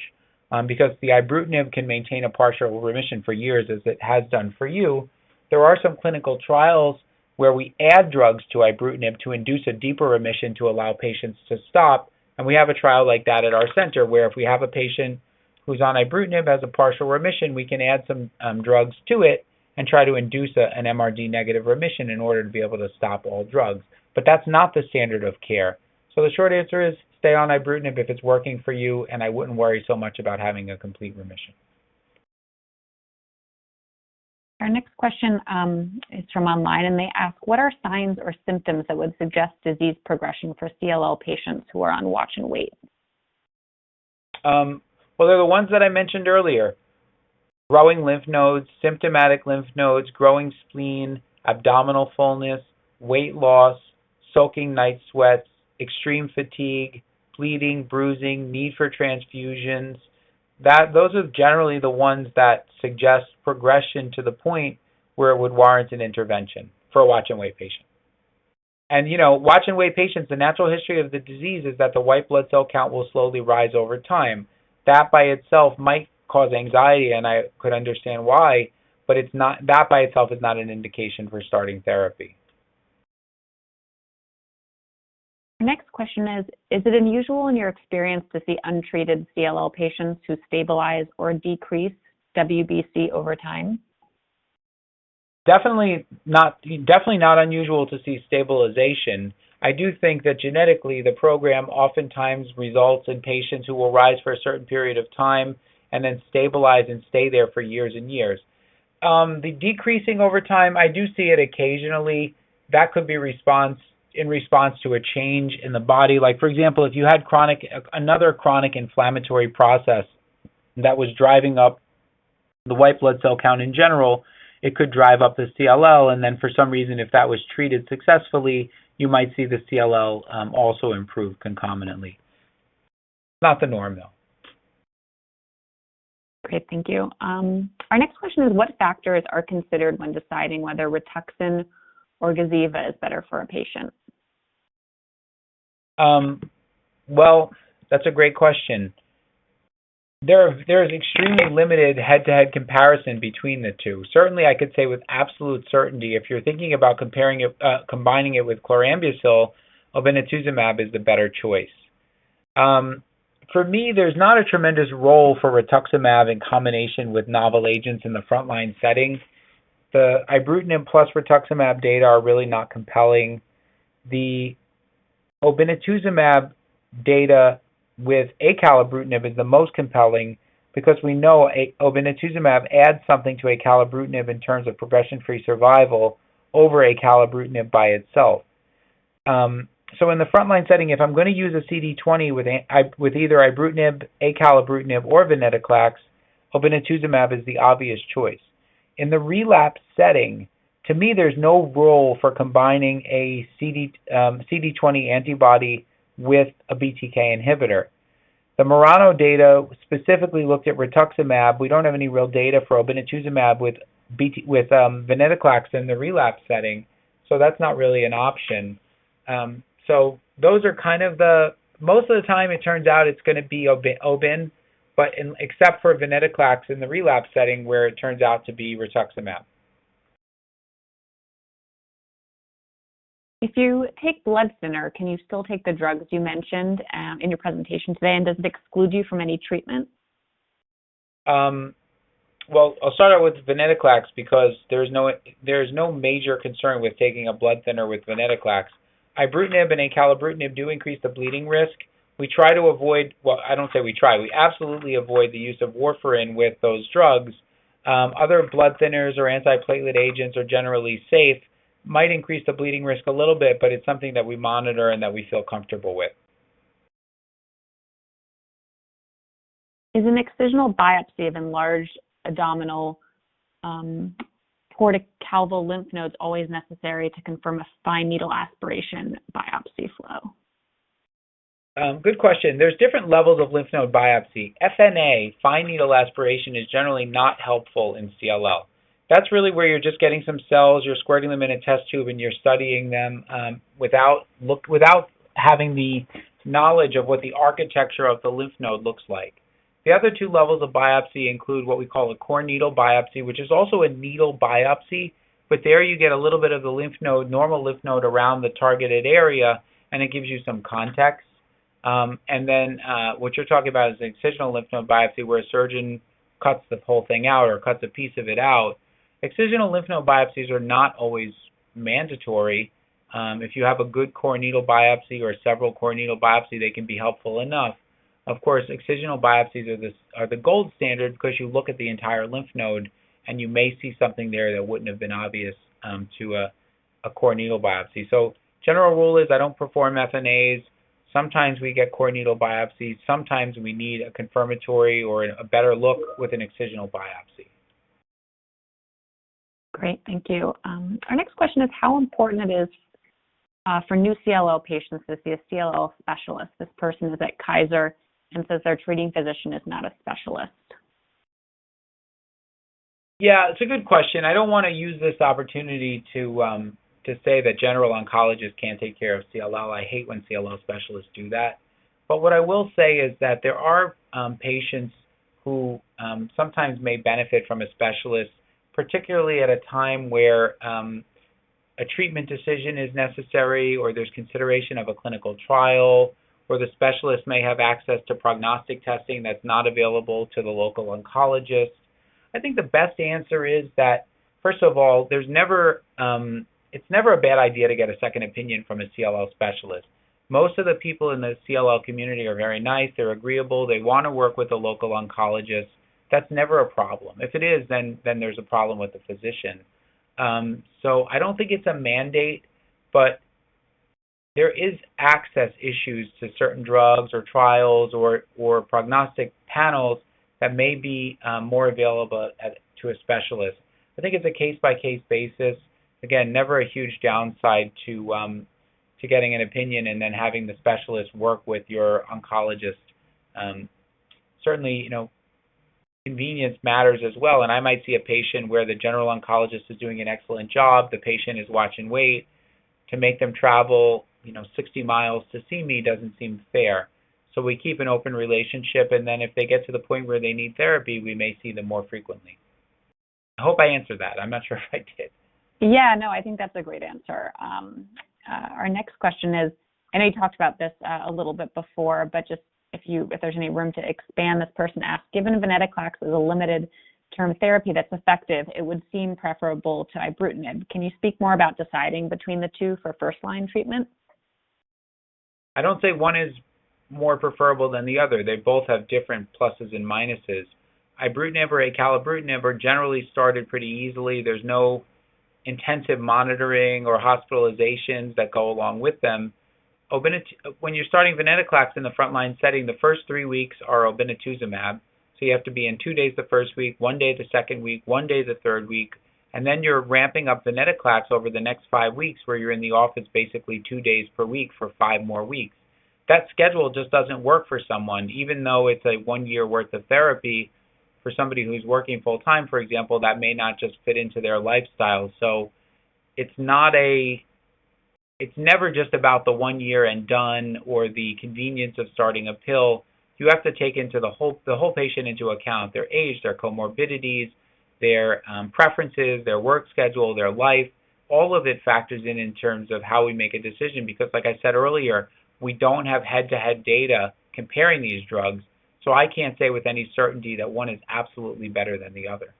because the ibrutinib can maintain a partial remission for years, as it has done for you. There are some clinical trials where we add drugs to ibrutinib to induce a deeper remission to allow patients to stop, and we have a trial like that at our center where if we have a patient who's on ibrutinib has a partial remission, we can add some drugs to it and try to induce an MRD negative remission in order to be able to stop all drugs. But that's not the standard of care. So the short answer is stay on ibrutinib if it's working for you, and I wouldn't worry so much about having a complete remission. Our next question is from online, and they ask, what are signs or symptoms that would suggest disease progression for CLL patients who are on watch and wait? Well, they're the ones that I mentioned earlier. Growing lymph nodes, symptomatic lymph nodes, growing spleen, abdominal fullness, weight loss, soaking night sweats, extreme fatigue, bleeding, bruising, need for transfusions. Those are generally the ones that suggest progression to the point where it would warrant an intervention for a watch and wait patient. And watch and wait patients, the natural history of the disease is that the white blood cell count will slowly rise over time. That by itself might cause anxiety, and I could understand why, but it's not. That by itself is not an indication for starting therapy. Next question is it unusual in your experience to see untreated CLL patients who stabilize or decrease WBC over time? Definitely not unusual to see stabilization. I do think that genetically the program oftentimes results in patients who will rise for a certain period of time and then stabilize and stay there for years and years. The decreasing over time, I do see it occasionally. That could be in response to a change in the body. Like, for example, if you had another chronic inflammatory process that was driving up the white blood cell count in general, it could drive up the CLL, and then for some reason, if that was treated successfully, you might see the CLL also improve concomitantly. Not the norm, though. Great, thank you. Our next question is, what factors are considered when deciding whether Rituxan or Gazyva is better for a patient? Well, that's a great question. There is extremely limited head-to-head comparison between the two. Certainly, I could say with absolute certainty, if you're thinking about combining it with chlorambucil, obinutuzumab is the better choice. For me, there's not a tremendous role for rituximab in combination with novel agents in the frontline setting. The ibrutinib plus rituximab data are really not compelling. The obinutuzumab data with acalabrutinib is the most compelling because we know obinutuzumab adds something to acalabrutinib in terms of progression-free survival over acalabrutinib by itself. So in the frontline setting, if I'm going to use a CD20 with either ibrutinib, acalabrutinib, or venetoclax, obinutuzumab is the obvious choice. In the relapse setting, to me, there's no role for combining a CD20 antibody with a BTK inhibitor. The Murano data specifically looked at rituximab. We don't have any real data for obinutuzumab with venetoclax in the relapse setting, so that's not really an option. So those are kind of most of the time it turns out it's going to be obin, but except for venetoclax in the relapse setting where it turns out to be rituximab. If you take blood thinner, can you still take the drugs you mentioned in your presentation today, and does it exclude you from any treatment? Well, I'll start out with venetoclax because there's no major concern with taking a blood thinner with venetoclax. Ibrutinib and acalabrutinib do increase the bleeding risk. We try to avoid, well, I don't say we try, we absolutely avoid the use of warfarin with those drugs. Other blood thinners or antiplatelet agents are generally safe, might increase the bleeding risk a little bit, but it's something that we monitor and that we feel comfortable with. Is an excisional biopsy of enlarged abdominal porticalval lymph nodes always necessary to confirm a fine needle aspiration biopsy flow? Good question. There's different levels of lymph node biopsy. FNA, fine needle aspiration, is generally not helpful in CLL. That's really where you're just getting some cells, you're squirting them in a test tube, and you're studying them without having the knowledge of what the architecture of the lymph node looks like. The other two levels of biopsy include what we call a core needle biopsy, which is also a needle biopsy, but there you get a little bit of the lymph node, normal lymph node around the targeted area, and it gives you some context. And then what you're talking about is an excisional lymph node biopsy where a surgeon cuts the whole thing out or cuts a piece of it out. Excisional lymph node biopsies are not always mandatory. If you have a good core needle biopsy or several core needle biopsy, they can be helpful enough. Of course, excisional biopsies are the gold standard because you look at the entire lymph node and you may see something there that wouldn't have been obvious to a core needle biopsy. So general rule is I don't perform FNAs. Sometimes we get core needle biopsies. Sometimes we need a confirmatory or a better look with an excisional biopsy. Great, thank you. Our next question is how important it is for new CLL patients to see a CLL specialist. This person is at Kaiser and says their treating physician is not a specialist. Yeah, it's a good question. I don't want to use this opportunity to say that general oncologists can't take care of CLL. I hate when CLL specialists do that. But what I will say is that there are patients who sometimes may benefit from a specialist, particularly at a time where a treatment decision is necessary or there's consideration of a clinical trial, or the specialist may have access to prognostic testing that's not available to the local oncologist. I think the best answer is that, first of all, it's never a bad idea to get a second opinion from a CLL specialist. Most of the people in the CLL community are very nice, they're agreeable, they want to work with a local oncologist. That's never a problem. If it is, then there's a problem with the physician. So I don't think it's a mandate, but there is access issues to certain drugs or trials or prognostic panels that may be more available to a specialist. I think it's a case-by-case basis. Again, never a huge downside to getting an opinion and then having the specialist work with your oncologist. Certainly, convenience matters as well, and I might see a patient where the general oncologist is doing an excellent job, the patient is watch and wait. To make them travel 60 miles to see me doesn't seem fair. So we keep an open relationship, and then if they get to the point where they need therapy, we may see them more frequently. I hope I answered that. I'm not sure if I did. Yeah, no, I think that's a great answer. Our next question is, I know you talked about this a little bit before, but just if there's any room to expand, this person asked, given venetoclax is a limited term therapy that's effective, it would seem preferable to ibrutinib. Can you speak more about deciding between the two for first-line treatment? I don't say one is more preferable than the other. They both have different pluses and minuses. Ibrutinib or acalabrutinib are generally started pretty easily. There's no intensive monitoring or hospitalizations that go along with them. When you're starting venetoclax in the frontline setting, the first 3 weeks are obinutuzumab. So you have to be in 2 days the first week, 1 day the second week, 1 day the third week, and then you're ramping up venetoclax over the next 5 weeks where you're in the office basically 2 days per week for 5 more weeks. That schedule just doesn't work for someone, even though it's a 1 year worth of therapy. For somebody who's working full-time, for example, that may not just fit into their lifestyle. So it's never just about the 1 year and done or the convenience of starting a pill. You have to take into the whole patient into account, their age, their comorbidities, their preferences, their work schedule, their life. All of it factors in terms of how we make a decision because, like I said earlier, we don't have head-to-head data comparing these drugs. So I can't say with any certainty that one is absolutely better than the other.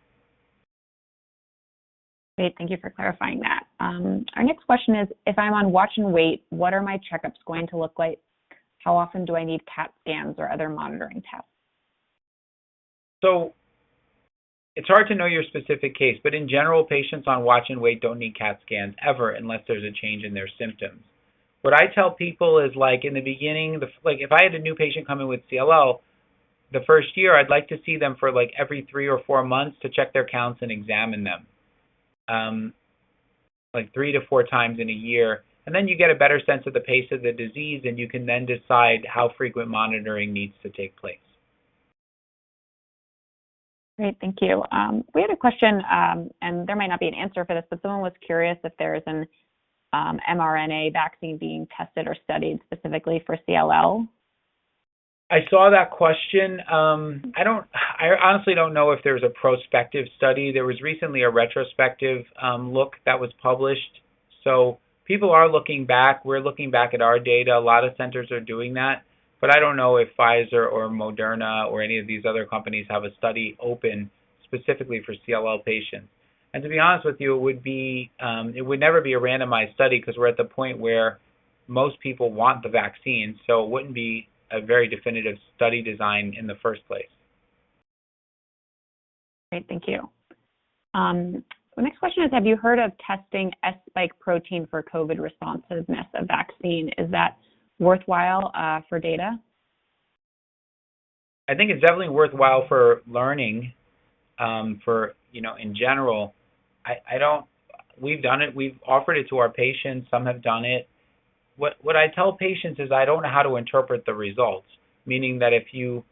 Great, thank you for clarifying that. Our next question is, if I'm on watch and wait, what are my checkups going to look like? How often do I need CAT scans or other monitoring tests? So it's hard to know your specific case, but in general, patients on watch and wait don't need CAT scans ever unless there's a change in their symptoms. What I tell people is, like, in the beginning, like if I had a new patient come in with CLL, the first year I'd like to see them for like every 3 or 4 months to check their counts and examine them, like 3 to 4 times in a year. And then you get a better sense of the pace of the disease, and you can then decide how frequent monitoring needs to take place. Great, thank you. We had a question, and there might not be an answer for this, but someone was curious if there's an mRNA vaccine being tested or studied specifically for CLL. I saw that question. I honestly don't know if there's a prospective study. There was recently a retrospective look that was published. So people are looking back. We're looking back at our data. A lot of centers are doing that. But I don't know if Pfizer or Moderna or any of these other companies have a study open specifically for CLL patients. And to be honest with you, it would never be a randomized study because we're at the point where most people want the vaccine. So it wouldn't be a very definitive study design in the first place. Great, thank you. The next question is, have you heard of testing S-spike protein for COVID responsiveness of vaccine? Is that worthwhile for data? I think it's definitely worthwhile for learning, in general. We've done it. We've offered it to our patients. Some have done it. What I tell patients is I don't know how to interpret the results, meaning that if you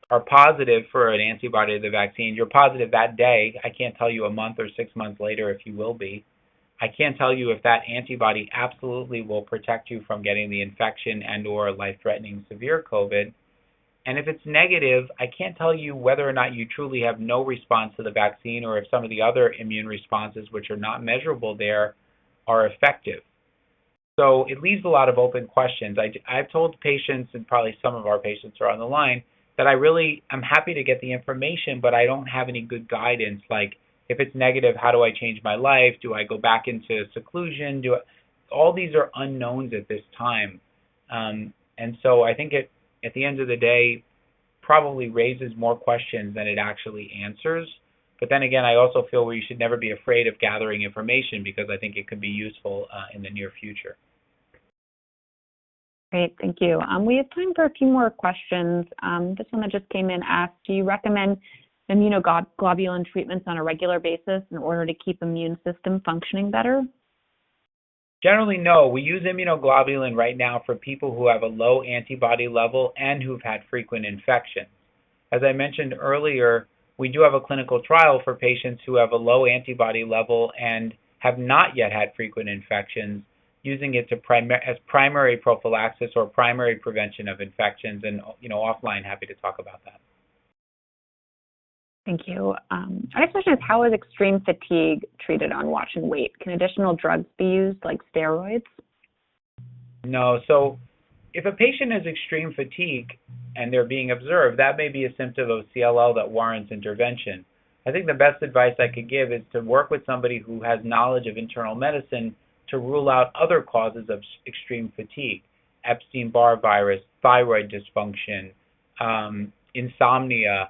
are positive for an antibody to the vaccine, you're positive that day. I can't tell you a month or 6 months later if you will be. I can't tell you if that antibody absolutely will protect you from getting the infection and or life-threatening severe COVID. And if it's negative, I can't tell you whether or not you truly have no response to the vaccine or if some of the other immune responses, which are not measurable there, are effective. So it leaves a lot of open questions. I've told patients, and probably some of our patients are on the line, that I'm happy to get the information, but I don't have any good guidance. Like, if it's negative, how do I change my life? Do I go back into seclusion? All these are unknowns at this time. And so I think at the end of the day, probably raises more questions than it actually answers. But then again, I also feel we should never be afraid of gathering information because I think it could be useful in the near future. Great, thank you. We have time for a few more questions. This one that just came in asked, do you recommend immunoglobulin treatments on a regular basis in order to keep immune system functioning better? Generally, no. We use immunoglobulin right now for people who have a low antibody level and who've had frequent infections. As I mentioned earlier, we do have a clinical trial for patients who have a low antibody level and have not yet had frequent infections, using it as primary prophylaxis or primary prevention of infections. And offline, happy to talk about that. Thank you. Our next question is, how is extreme fatigue treated on watch and wait? Can additional drugs be used, like steroids? No. So if a patient has extreme fatigue and they're being observed, that may be a symptom of CLL that warrants intervention. I think the best advice I could give is to work with somebody who has knowledge of internal medicine to rule out other causes of extreme fatigue: Epstein-Barr virus, thyroid dysfunction, insomnia,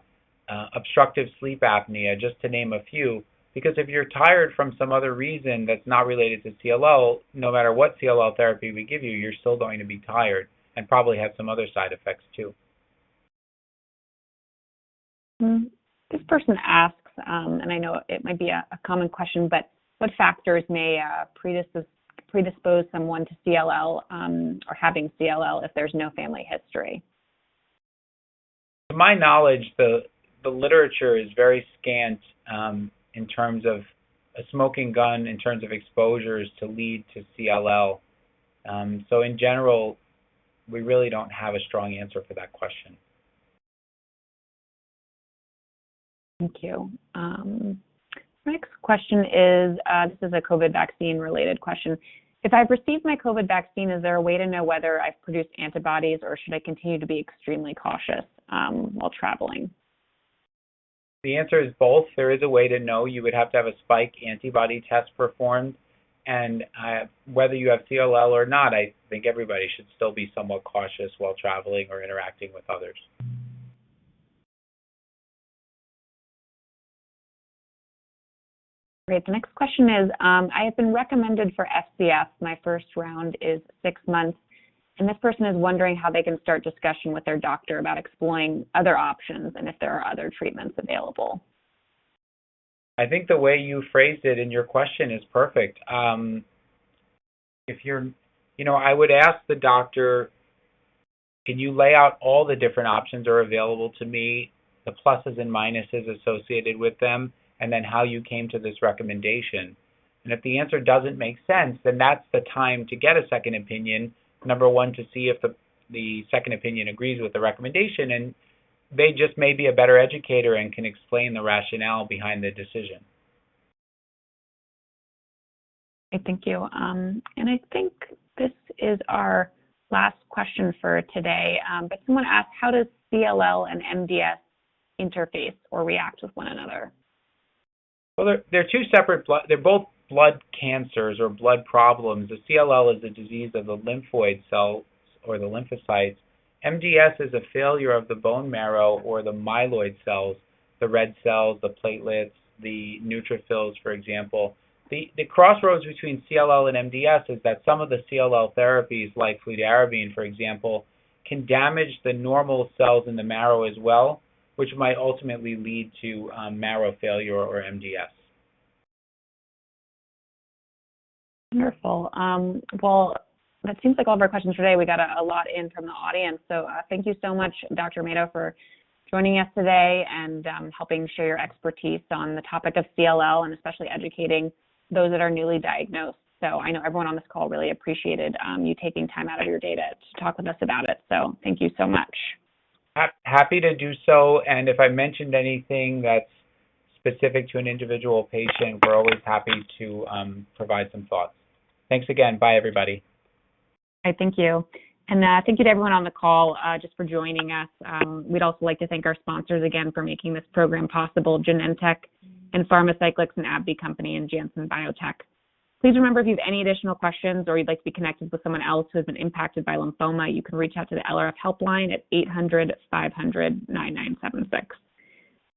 obstructive sleep apnea, just to name a few. Because if you're tired from some other reason that's not related to CLL, no matter what CLL therapy we give you, you're still going to be tired and probably have some other side effects too. This person asks, and I know it might be a common question, but what factors may predispose someone to CLL or having CLL if there's no family history? To my knowledge, the literature is very scant in terms of a smoking gun, in terms of exposures to lead to CLL. So in general, we really don't have a strong answer for that question. Thank you. Next question is, this is a COVID vaccine related question. If I've received my COVID vaccine, is there a way to know whether I've produced antibodies, or should I continue to be extremely cautious while traveling? The answer is both. There is a way to know. You would have to have a spike antibody test performed. And whether you have CLL or not, I think everybody should still be somewhat cautious while traveling or interacting with others. Great. The next question is, I have been recommended for FCS. My first round is 6 months. And this person is wondering how they can start discussion with their doctor about exploring other options and if there are other treatments available. I think the way you phrased it in your question is perfect. If you're, I would ask the doctor, can you lay out all the different options are available to me, the pluses and minuses associated with them, and then how you came to this recommendation. And if the answer doesn't make sense, then that's the time to get a second opinion. Number one, to see if the second opinion agrees with the recommendation, and they just may be a better educator and can explain the rationale behind the decision. Thank you. And I think this is our last question for today. But someone asked, how does CLL and MDS interface or react with one another? Well, they're two separate they're both blood cancers or blood problems. The CLL is a disease of the lymphoid cells or the lymphocytes. MDS is a failure of the bone marrow or the myeloid cells, the red cells, the platelets, the neutrophils, for example. The crossroads between CLL and MDS is that some of the CLL therapies, like fludarabine, for example, can damage the normal cells in the marrow as well, which might ultimately lead to marrow failure or MDS. Wonderful. Well, that seems like all of our questions today. We got a lot in from the audience. So thank you so much, Dr. Mato, for joining us today and helping share your expertise on the topic of CLL and especially educating those that are newly diagnosed. So I know everyone on this call really appreciated you taking time out of your day to talk with us about it. So thank you so much. Happy to do so. And if I mentioned anything that's specific to an individual patient, we're always happy to provide some thoughts. Thanks again. Bye, everybody. All right, thank you. And thank you to everyone on the call just for joining us. We'd also like to thank our sponsors again for making this program possible, Genentech and Pharmacyclics and AbbVie Company and Janssen Biotech. Please remember, if you have any additional questions or you'd like to be connected with someone else who has been impacted by lymphoma, you can reach out to the LRF helpline at 800-500-9976.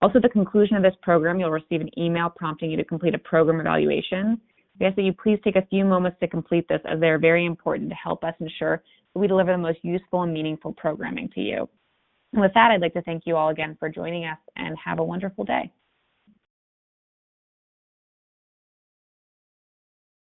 Also, at the conclusion of this program, you'll receive an email prompting you to complete a program evaluation. We ask that you please take a few moments to complete this, as they are very important to help us ensure that we deliver the most useful and meaningful programming to you. And with that, I'd like to thank you all again for joining us, and have a wonderful day.